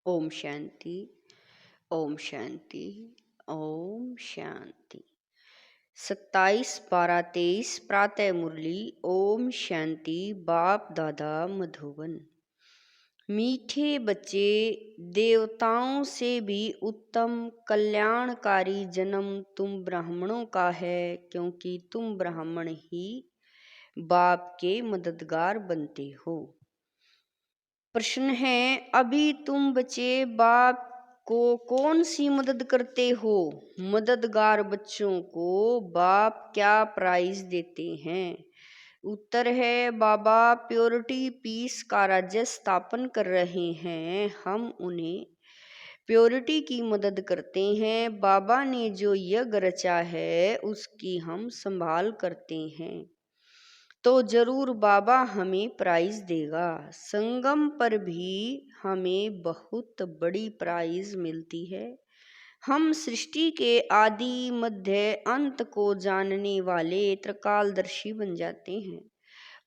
ओम शांति। ओम शांति। ओम शांति। 27/12/23 प्रातः मुरली। ओम शांति। बाप दादा मधुबन। मीठे बच्चे, देवताओं से भी उत्तम कल्याणकारी जन्म तुम ब्राह्मणों का है, क्योंकि तुम ब्राह्मण ही बाप के मददगार बनते हो। प्रश्न है, अभी तुम बच्चे बाप को कौन सी मदद करते हो? मददगार बच्चों को बाप क्या प्राइज देते हैं? उत्तर है, बाबा प्योरिटी पीस का राज्य स्थापन कर रहे हैं। हम उन्हें प्योरिटी की मदद करते हैं। बाबा ने जो यज्ञ रचा है उसकी हम संभाल करते हैं, तो जरूर बाबा हमें प्राइज देगा। संगम पर भी हमें बहुत बड़ी प्राइज मिलती है। हम सृष्टि के आदि मध्य अंत को जानने वाले त्रिकालदर्शी बन जाते हैं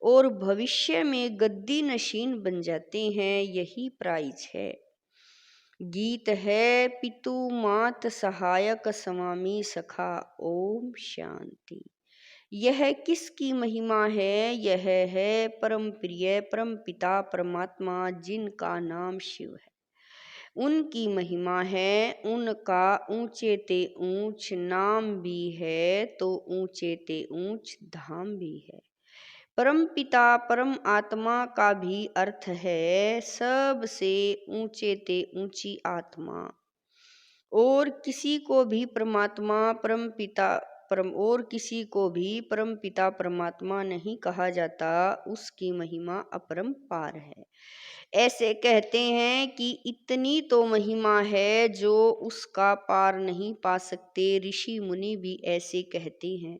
और भविष्य में गद्दी नशीन बन जाते हैं। यही प्राइज है। गीत है, पितु मात सहायक स्वामी सखा। ओम शांति। यह किसकी महिमा है? यह है परम प्रिय परम पिता परमात्मा, जिनका नाम शिव है। उनकी महिमा है। उनका ऊंचे ते ऊंच नाम भी है, तो ऊंचे ते ऊंच धाम भी है। परम पिता परम आत्मा का भी अर्थ है सबसे ऊंचे ते ऊंची आत्मा। और किसी को भी परमात्मा परम पिता परमात्मा नहीं कहा जाता। उसकी महिमा अपरंपार है। ऐसे कहते हैं कि इतनी तो महिमा है जो उसका पार नहीं पा सकते। ऋषि मुनि भी ऐसे कहते हैं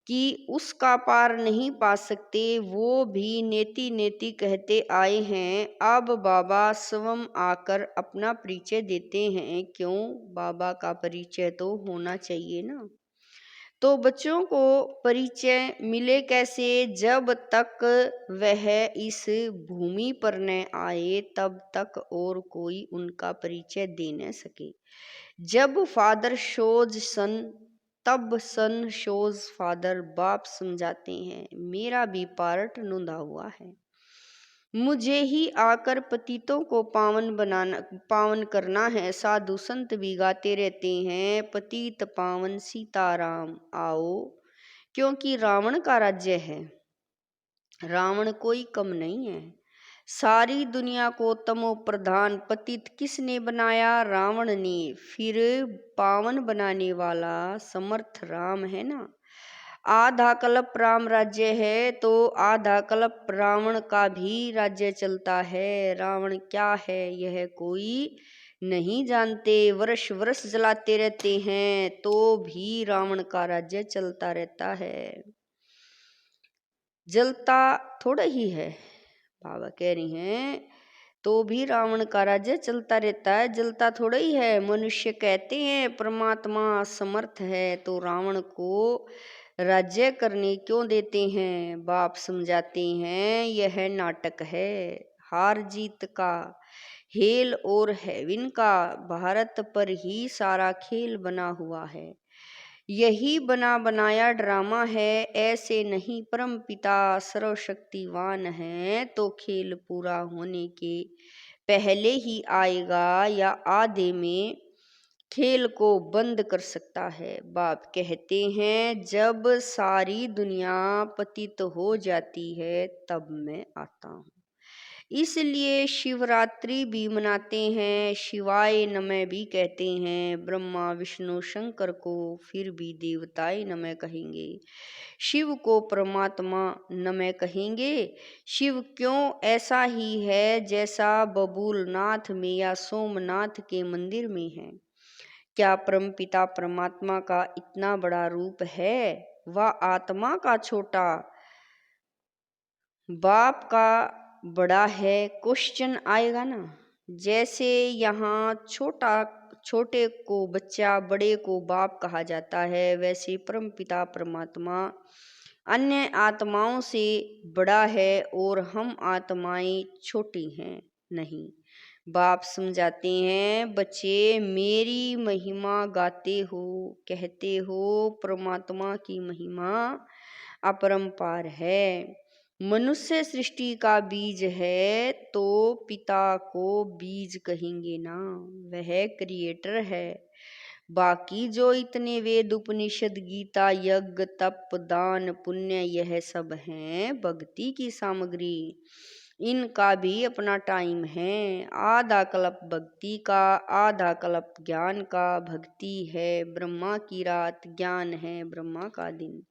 कि उसका पार नहीं पा सकते। वो भी नेति नेति कहते आए हैं। अब बाबा स्वयं आकर अपना परिचय देते हैं। क्यों? बाबा का परिचय तो होना चाहिए ना। तो बच्चों को परिचय मिले कैसे? जब तक वह इस भूमि पर न आए तब तक और कोई उनका परिचय दे न सके। जब फादर शोज सन तब सन शोज फादर। बाप समझाते हैं, मेरा भी पार्ट नोंदा हुआ है। मुझे ही आकर पतितों को पावन करना है। साधु संत भी गाते रहते हैं, पतित पावन सीताराम आओ, क्योंकि रावण का राज्य है। रावण कोई कम नहीं है। सारी दुनिया को तमो प्रधान पतित किसने बनाया? रावण ने। फिर पावन बनाने वाला समर्थ राम है ना। आधा कल्प राम राज्य है, तो आधा कल्प रावण का भी राज्य चलता है। रावण क्या है यह कोई नहीं जानते। वर्ष वर्ष जलाते रहते हैं तो भी रावण का राज्य चलता रहता है। जलता थोड़ा ही है, बाबा कह रही हैं, तो भी रावण का राज्य चलता रहता है। जलता थोड़ा ही है। मनुष्य कहते हैं परमात्मा समर्थ है, तो रावण को राज्य करने क्यों देते हैं? बाप समझाते हैं, यह नाटक है। हार जीत का हेल और हेविन का भारत पर ही सारा खेल बना हुआ है। यही बना बनाया ड्रामा है। ऐसे नहीं, परम पिता सर्वशक्तिवान है, तो खेल पूरा होने के पहले ही आएगा या आधे में खेल को बंद कर सकता है। बाप कहते हैं, जब सारी दुनिया पतित हो जाती है तब मैं आता हूँ। इसलिए शिवरात्रि भी मनाते हैं, शिवाय नमः भी कहते हैं। ब्रह्मा विष्णु शंकर को फिर भी देवताए नमः कहेंगे। शिव को परमात्मा नमः कहेंगे। शिव क्यों ऐसा ही है जैसा बबूलनाथ में या सोमनाथ के मंदिर में है। क्या परमपिता परमात्मा का इतना बड़ा रूप है? वह आत्मा का छोटा, बाप का बड़ा है? क्वेश्चन आएगा ना। जैसे यहाँ छोटे को बच्चा, बड़े को बाप कहा जाता है, वैसे परमपिता परमात्मा अन्य आत्माओं से बड़ा है और हम आत्माएं छोटी हैं। नहीं। बाप समझाते हैं, बच्चे मेरी महिमा गाते हो, कहते हो परमात्मा की महिमा अपरंपार है। मनुष्य सृष्टि का बीज है तो पिता को बीज कहेंगे ना, वह क्रिएटर है। बाकी जो इतने वेद उपनिषद गीता यज्ञ तप दान पुण्य यह सब हैं भक्ति की सामग्री, इनका भी अपना टाइम है। आधा कल्प भक्ति का, आधा कल्प ज्ञान का। भक्ति है ब्रह्मा की रात, ज्ञान है ब्रह्मा का दिन।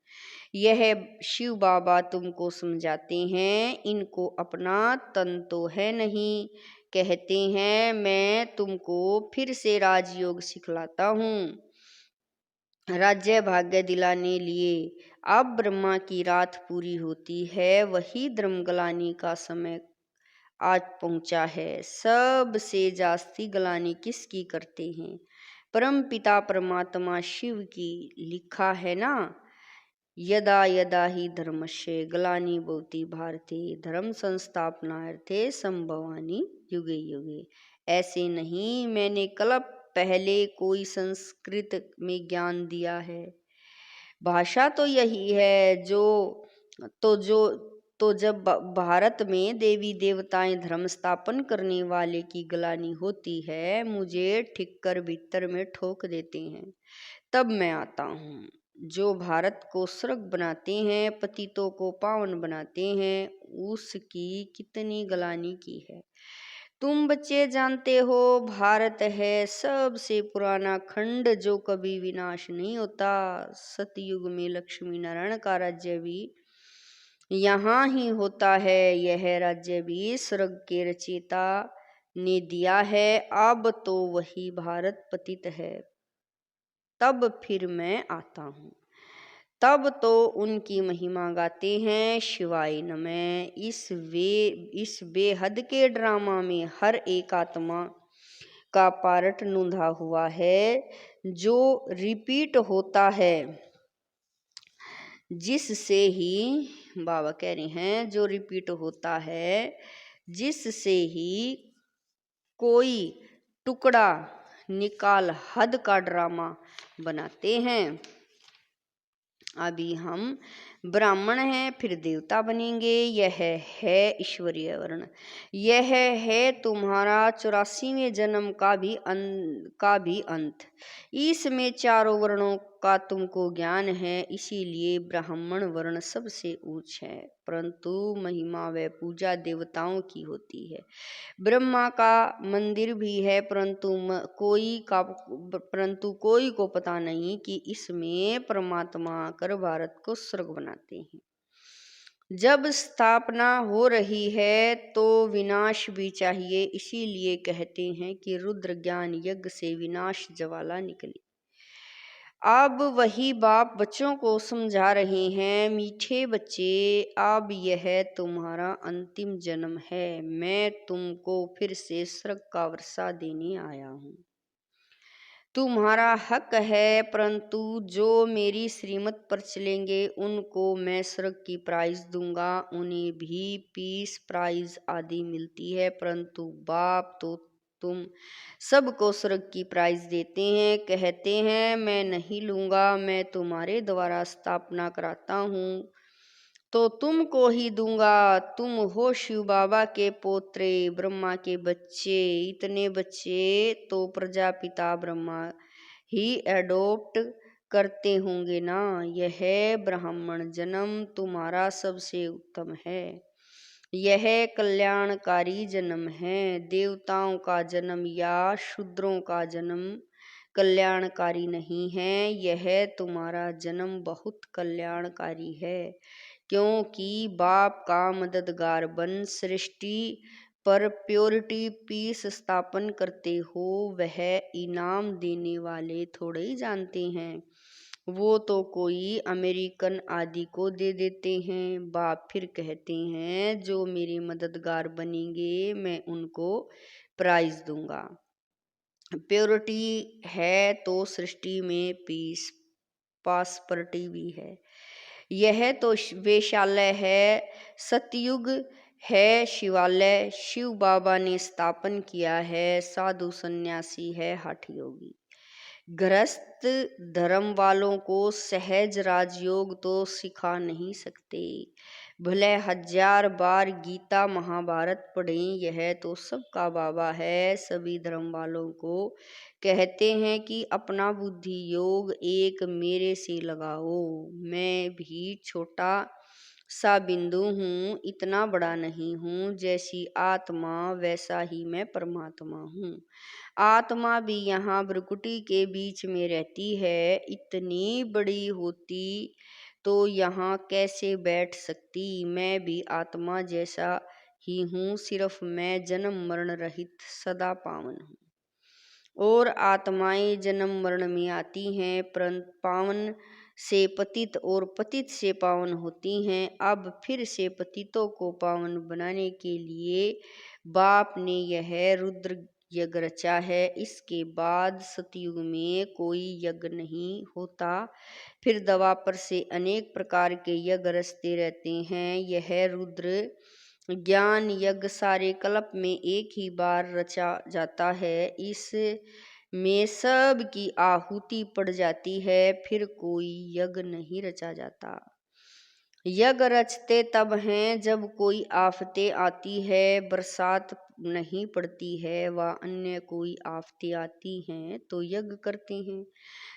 यह शिव बाबा तुमको समझाते हैं, इनको अपना तन तो है नहीं। कहते हैं मैं तुमको फिर से राजयोग सिखलाता हूँ, राज्य भाग्य दिलाने लिए। अब ब्रह्मा की रात पूरी होती है, वही धर्म गलानी का समय आज पहुंचा है। सबसे जास्ती गलानी किसकी करते हैं? परम पिता परमात्मा शिव की। लिखा है ना, यदा यदा ही धर्मस्य ग्लानिर्भवति भारते धर्म संस्थापनार्थे संभवानि युगे युगे। ऐसे नहीं, मैंने कल्प पहले कोई संस्कृत में ज्ञान दिया है। भाषा तो यही है। तो जब भारत में देवी देवताएं धर्म स्थापन करने वाले की गलानी होती है, मुझे ठिक्कर भीतर में ठोक देते हैं, तब मैं आता हूँ। जो भारत को स्वर्ग बनाते हैं, पतितों को पावन बनाते हैं, उसकी कितनी गलानी की है। तुम बच्चे जानते हो, भारत है सबसे पुराना खंड जो कभी विनाश नहीं होता। सतयुग में लक्ष्मी नारायण का राज्य भी यहाँ ही होता है। यह राज्य भी स्वर्ग के रचयिता ने दिया है। अब तो वही भारत पतित है, तब फिर मैं आता हूँ, तब तो उनकी महिमा गाते हैं। शिवाय नमः। इस बेहद के ड्रामा में हर एक आत्मा का पार्ट नूंधा हुआ है, जो रिपीट होता है, जिससे ही बाबा कह रहे हैं, जो रिपीट होता है, जिससे ही कोई टुकड़ा निकाल हद का ड्रामा बनाते हैं। अभी हम ब्राह्मण हैं, फिर देवता बनेंगे। यह है ईश्वरीय वर्ण। यह है तुम्हारा 84वें जन्म का भी अंत। इसमें चारों वर्णों का तुमको ज्ञान है, इसीलिए ब्राह्मण वर्ण सबसे ऊंच है। परंतु महिमा व पूजा देवताओं की होती है। ब्रह्मा का मंदिर भी है, परंतु कोई को पता नहीं कि इसमें परमात्मा आकर भारत को स्वर्ग बनाते हैं। जब स्थापना हो रही है तो विनाश भी चाहिए, इसीलिए कहते हैं कि रुद्र ज्ञान यज्ञ से विनाश ज्वाला निकली। अब वही बाप बच्चों को समझा रहे हैं, मीठे बच्चे, अब यह तुम्हारा अंतिम जन्म है। मैं तुमको फिर से स्वर्ग का वर्षा देने आया हूँ। तुम्हारा हक है, परंतु जो मेरी श्रीमत पर चलेंगे उनको मैं स्वर्ग की प्राइज दूंगा। उन्हें भी पीस प्राइज आदि मिलती है, परंतु बाप तो तुम सबको स्वर्ग की प्राइज देते हैं। कहते हैं मैं नहीं लूंगा, मैं तुम्हारे द्वारा स्थापना कराता हूँ तो तुमको ही दूंगा। तुम हो शिव बाबा के पोत्रे, ब्रह्मा के बच्चे। इतने बच्चे तो प्रजापिता ब्रह्मा ही एडोप्ट करते होंगे ना। यह ब्राह्मण जन्म तुम्हारा सबसे उत्तम है। यह कल्याणकारी जन्म है। देवताओं का जन्म या शूद्रों का जन्म कल्याणकारी नहीं है। यह तुम्हारा जन्म बहुत कल्याणकारी है, क्योंकि बाप का मददगार बन सृष्टि पर प्योरिटी पीस स्थापन करते हो। वह इनाम देने वाले थोड़े ही जानते हैं, वो तो कोई अमेरिकन आदि को दे देते हैं। बाप फिर कहते हैं जो मेरे मददगार बनेंगे मैं उनको प्राइज दूंगा। प्योरिटी है तो सृष्टि में पीस पासपर्टी भी है। यह तो वेश्यालय है। सतयुग है शिवालय शिव बाबा ने स्थापन किया है, साधु सन्यासी है हठ योगी। गृहस्थ धर्म वालों को सहज राजयोग तो सिखा नहीं सकते, भले 1000 बार गीता महाभारत पढ़ें, यह तो सबका बाबा है। सभी धर्म वालों को कहते हैं कि अपना बुद्धि योग एक मेरे से लगाओ। मैं भी छोटा सा बिंदु हूँ, इतना बड़ा नहीं हूँ। जैसी आत्मा वैसा ही मैं परमात्मा हूँ। आत्मा भी यहाँ भ्रुकुटी के बीच में रहती है, इतनी बड़ी होती तो यहाँ कैसे बैठ सकती। मैं भी आत्मा जैसा ही हूँ, सिर्फ मैं जन्म मरण रहित सदा पावन हूँ। और आत्माएं जन्म मरण में आती हैं, परंतु पावन से पतित और पतित से पावन होती हैं। अब फिर से पतितों को पावन बनाने के लिए बाप ने यह रुद्र यज्ञ रचा है। इसके बाद सतयुग में कोई यज्ञ नहीं होता, फिर द्वापर से अनेक प्रकार के यज्ञ रचते रहते हैं। यह रुद्र ज्ञान यज्ञ सारे कल्प में एक ही बार रचा जाता है, इस में सब की आहुति पड़ जाती है, फिर कोई यज्ञ नहीं रचा जाता। यज्ञ रचते तब हैं जब कोई आफतें आती है, बरसात नहीं पड़ती है, व अन्य कोई आफतें आती हैं तो यज्ञ करते हैं।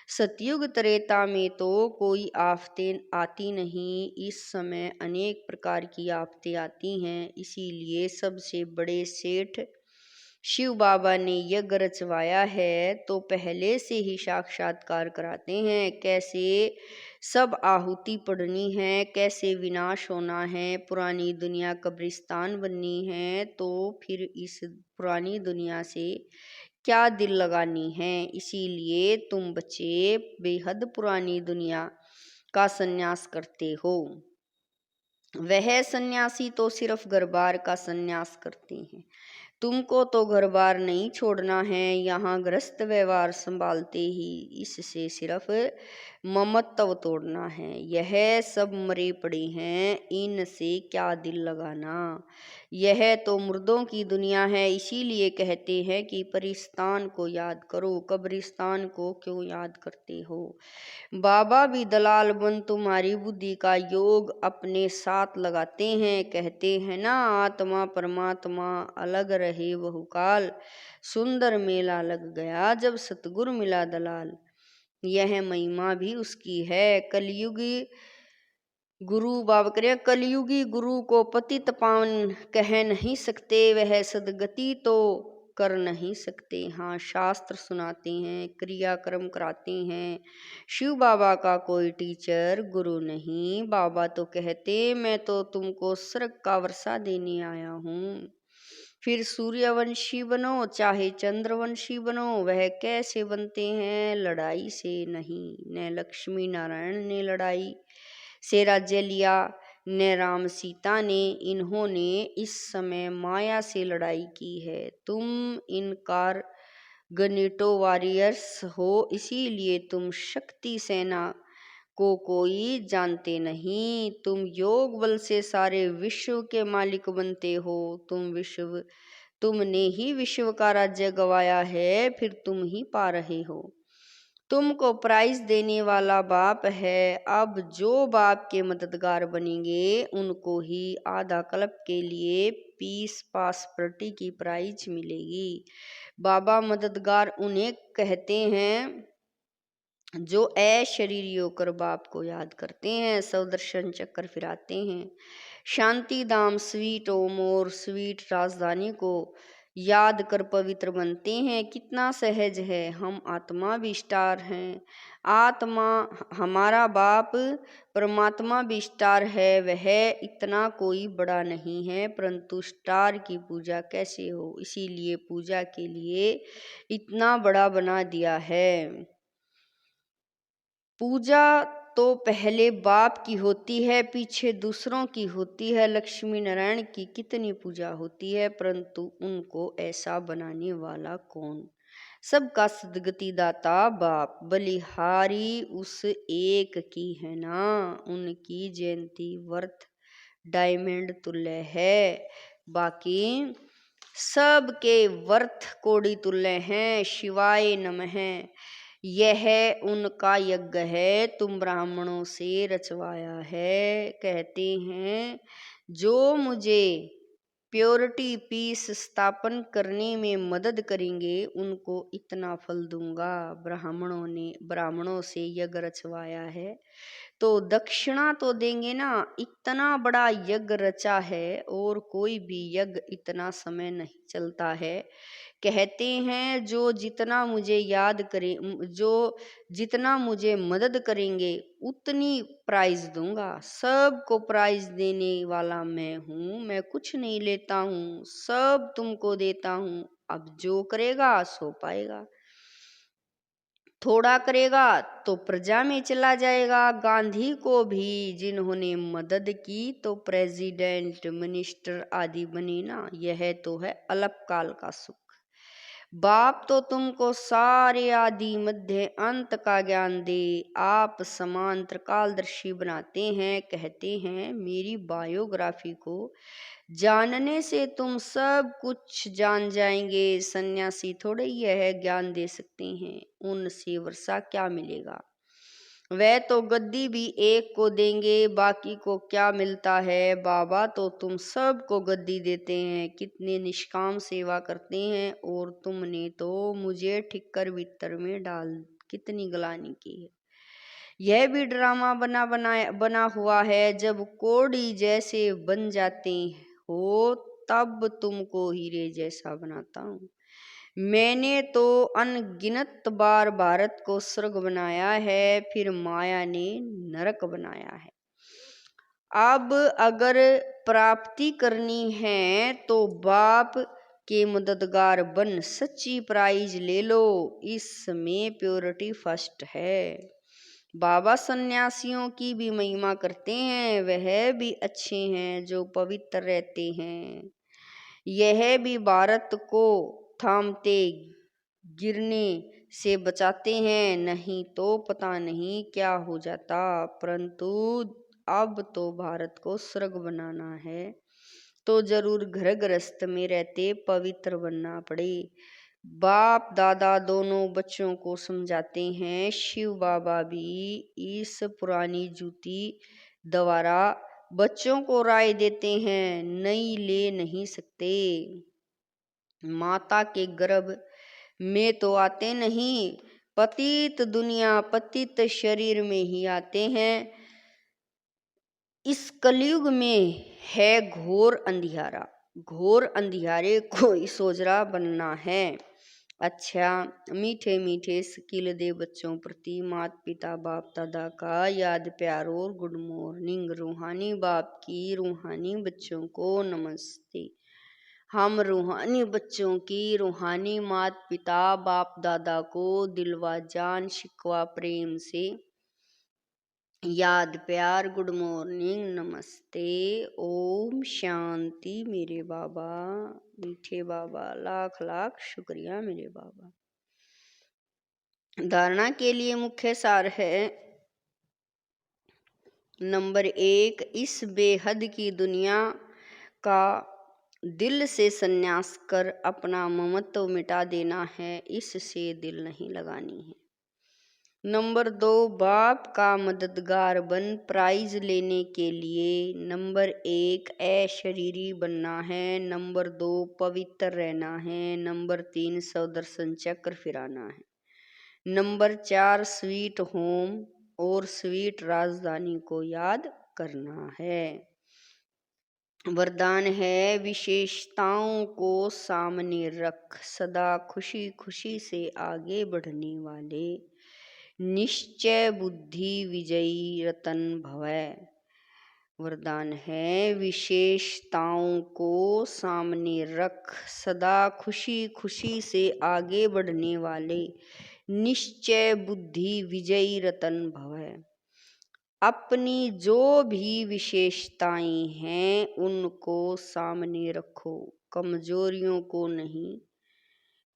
सतयुग त्रेता में तो कोई आफतें आती नहीं, इस समय अनेक प्रकार की आफतें आती हैं। इसीलिए सबसे बड़े सेठ शिव बाबा ने यज्ञ रचवाया है, तो पहले से ही साक्षात्कार कराते हैं कैसे सब आहुति पड़नी है, कैसे विनाश होना है, पुरानी दुनिया कब्रिस्तान बननी है, तो फिर इस पुरानी दुनिया से क्या दिल लगानी है। इसीलिए तुम बच्चे बेहद पुरानी दुनिया का संन्यास करते हो। वह सन्यासी तो सिर्फ घर बार का संन्यास करते हैं, तुमको तो घर बार नहीं छोड़ना है, यहाँ गृहस्थ व्यवहार संभालते ही इससे सिर्फ ममत्व तोड़ना है। यह सब मरे पड़े हैं, इनसे क्या दिल लगाना। यह तो मुर्दों की दुनिया है, इसीलिए कहते हैं कि परिस्तान को याद करो, कब्रिस्तान को क्यों याद करते हो। बाबा भी दलाल बन तुम्हारी बुद्धि का योग अपने साथ लगाते हैं। कहते हैं ना, आत्मा परमात्मा अलग रहे बहुकाल, सुंदर मेला लग गया जब सतगुरु मिला दलाल। यह महिमा भी उसकी है। कलयुगी गुरु बाबा करे, कलयुगी गुरु को पतित पावन कह नहीं सकते, वह सदगति तो कर नहीं सकते। हाँ, शास्त्र सुनाते हैं, क्रियाक्रम कराते हैं। शिव बाबा का कोई टीचर गुरु नहीं। बाबा तो कहते मैं तो तुमको स्वर्ग का वर्षा देने आया हूँ, फिर सूर्यवंशी बनो चाहे चंद्रवंशी बनो। वह कैसे बनते हैं? लड़ाई से नहीं। न लक्ष्मी नारायण ने लड़ाई से राज्य लिया, न राम सीता ने। इन्होंने इस समय माया से लड़ाई की है। तुम इनकार गनेटो वॉरियर्स हो, इसीलिए तुम शक्ति सेना को कोई जानते नहीं। तुम योग बल से सारे विश्व के मालिक बनते हो। तुमने ही विश्व का राज्य गवाया है, फिर तुम ही पा रहे हो। तुमको प्राइज देने वाला बाप है। अब जो बाप के मददगार बनेंगे उनको ही आधा कल्प के लिए पीस पासपर्टी की प्राइज मिलेगी। बाबा मददगार उन्हें कहते हैं जो अशरीरी होकर बाप को याद करते हैं, सौदर्शन चक्कर फिराते हैं, शांति धाम स्वीट ओम और स्वीट राजधानी को याद कर पवित्र बनते हैं। कितना सहज है। हम आत्मा भी स्टार हैं। आत्मा हमारा बाप परमात्मा भी स्टार है। वह इतना कोई बड़ा नहीं है, परंतु स्टार की पूजा कैसे हो, इसीलिए पूजा के लिए इतना बड़ा बना दिया है। पूजा तो पहले बाप की होती है, पीछे दूसरों की होती है। लक्ष्मी नारायण की कितनी पूजा होती है, परंतु उनको ऐसा बनाने वाला कौन? सबका सदगति दाता बाप। बलिहारी उस एक की है ना, उनकी जयंती व्रत डायमंड तुल्य है। बाकी सबके वर्थ कोड़ी तुल्य हैं। शिवाय नमः। यह उनका यज्ञ है, तुम ब्राह्मणों से रचवाया है। कहते हैं जो मुझे प्योरिटी पीस स्थापन करने में मदद करेंगे उनको इतना फल दूंगा। ब्राह्मणों से यज्ञ रचवाया है तो दक्षिणा तो देंगे ना। इतना बड़ा यज्ञ रचा है और कोई भी यज्ञ इतना समय नहीं चलता है। कहते हैं जो जितना मुझे मदद करेंगे उतनी प्राइज दूंगा। सबको प्राइज देने वाला मैं हूँ। मैं कुछ नहीं लेता हूँ, सब तुमको देता हूँ। अब जो करेगा सो पाएगा। थोड़ा करेगा तो प्रजा में चला जाएगा। गांधी को भी जिन्होंने मदद की तो प्रेसिडेंट, मिनिस्टर आदि बने ना। यह तो है अल्पकाल का सुख। बाप तो तुमको सारे आदि मध्य अंत का ज्ञान दे। आप समान त्रिकालदर्शी बनाते हैं। कहते हैं मेरी बायोग्राफी को जानने से तुम सब कुछ जान जाएंगे। सन्यासी थोड़े यह ज्ञान दे सकते हैं। उनसे वर्षा क्या मिलेगा। वह तो गद्दी भी एक को देंगे, बाकी को क्या मिलता है। बाबा तो तुम सब को गद्दी देते हैं। कितने निष्काम सेवा करते हैं और तुमने तो मुझे ठिक्कर भीतर में डाल कितनी गलानी की है। यह भी ड्रामा बना हुआ है। जब कोड़ी जैसे बन जाते हो तब तुमको हीरे जैसा बनाता हूँ। मैंने तो अनगिनत बार भारत को स्वर्ग बनाया है, फिर माया ने नरक बनाया है। अब अगर प्राप्ति करनी है तो बाप के मददगार बन सच्ची प्राइज ले लो। इसमें प्योरिटी फर्स्ट है। बाबा सन्यासियों की भी महिमा करते हैं। वह भी अच्छे हैं जो पवित्र रहते हैं। यह भी भारत को थामते गिरने से बचाते हैं, नहीं तो पता नहीं क्या हो जाता। परंतु अब तो भारत को स्वर्ग बनाना है तो जरूर घर गृहस्थ में रहते पवित्र बनना पड़े। बाप दादा दोनों बच्चों को समझाते हैं। शिव बाबा भी इस पुरानी जूती द्वारा बच्चों को राय देते हैं। नई ले नहीं सकते। माता के गर्भ में तो आते नहीं। पतित दुनिया पतित शरीर में ही आते हैं। इस कलयुग में है घोर अंधियारा। घोर अंधियारे को सोजरा बनना है। अच्छा, मीठे मीठे स्किल दे बच्चों प्रति माता पिता बाप दादा का याद प्यार और गुड मॉर्निंग। रूहानी बाप की रूहानी बच्चों को नमस्ते। हम रूहानी बच्चों की रूहानी माता पिता बाप दादा को दिलवा जान शिकवा प्रेम से याद प्यार गुड मॉर्निंग नमस्ते। ओम शांति। मेरे बाबा मीठे बाबा, लाख लाख शुक्रिया मेरे बाबा। धारणा के लिए मुख्य सार है। नंबर 1, इस बेहद की दुनिया का दिल से संन्यास कर अपना ममत्व मिटा देना है। इससे दिल नहीं लगानी है। नंबर 2, बाप का मददगार बन प्राइज लेने के लिए। नंबर 1, अशरीरी बनना है। नंबर 2, पवित्र रहना है। नंबर 3, स्वदर्शन चक्र फिराना है। नंबर 4, स्वीट होम और स्वीट राजधानी को याद करना है। वरदान है, विशेषताओं को सामने रख सदा खुशी खुशी से आगे बढ़ने वाले निश्चय बुद्धि विजयी रतन भवै। वरदान है, विशेषताओं को सामने रख सदा खुशी खुशी से आगे बढ़ने वाले निश्चय बुद्धि विजयी रतन भवै। अपनी जो भी विशेषताएं हैं उनको सामने रखो, कमजोरियों को नहीं।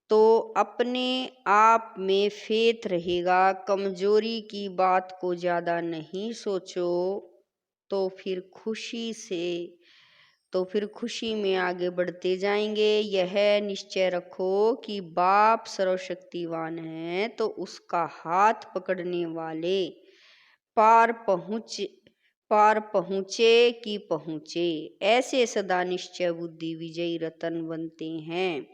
तो अपने आप में फेथ रहेगा। कमजोरी की बात को ज़्यादा नहीं सोचो। तो फिर खुशी में आगे बढ़ते जाएंगे। यह निश्चय रखो कि बाप सर्वशक्तिवान है, तो उसका हाथ पकड़ने वाले पार पहुँचे कि पहुँचे। ऐसे सदा निश्चय बुद्धि विजयी रतन बनते हैं।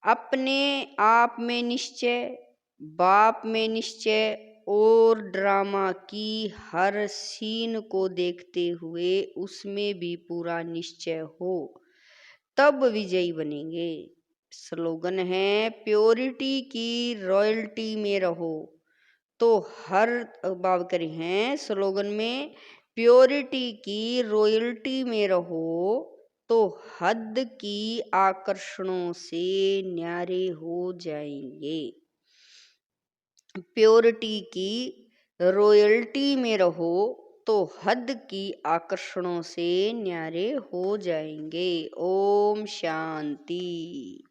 अपने आप में निश्चय, बाप में निश्चय और ड्रामा की हर सीन को देखते हुए उसमें भी पूरा निश्चय हो, तब विजयी बनेंगे। स्लोगन है, प्योरिटी की रॉयल्टी में रहो। तो हर बावकरी हैं स्लोगन में, प्योरिटी की रॉयल्टी में रहो, तो हद की आकर्षणों से न्यारे हो जाएंगे। प्योरिटी की रॉयल्टी में रहो, तो हद की आकर्षणों से न्यारे हो जाएंगे। ओम शांति।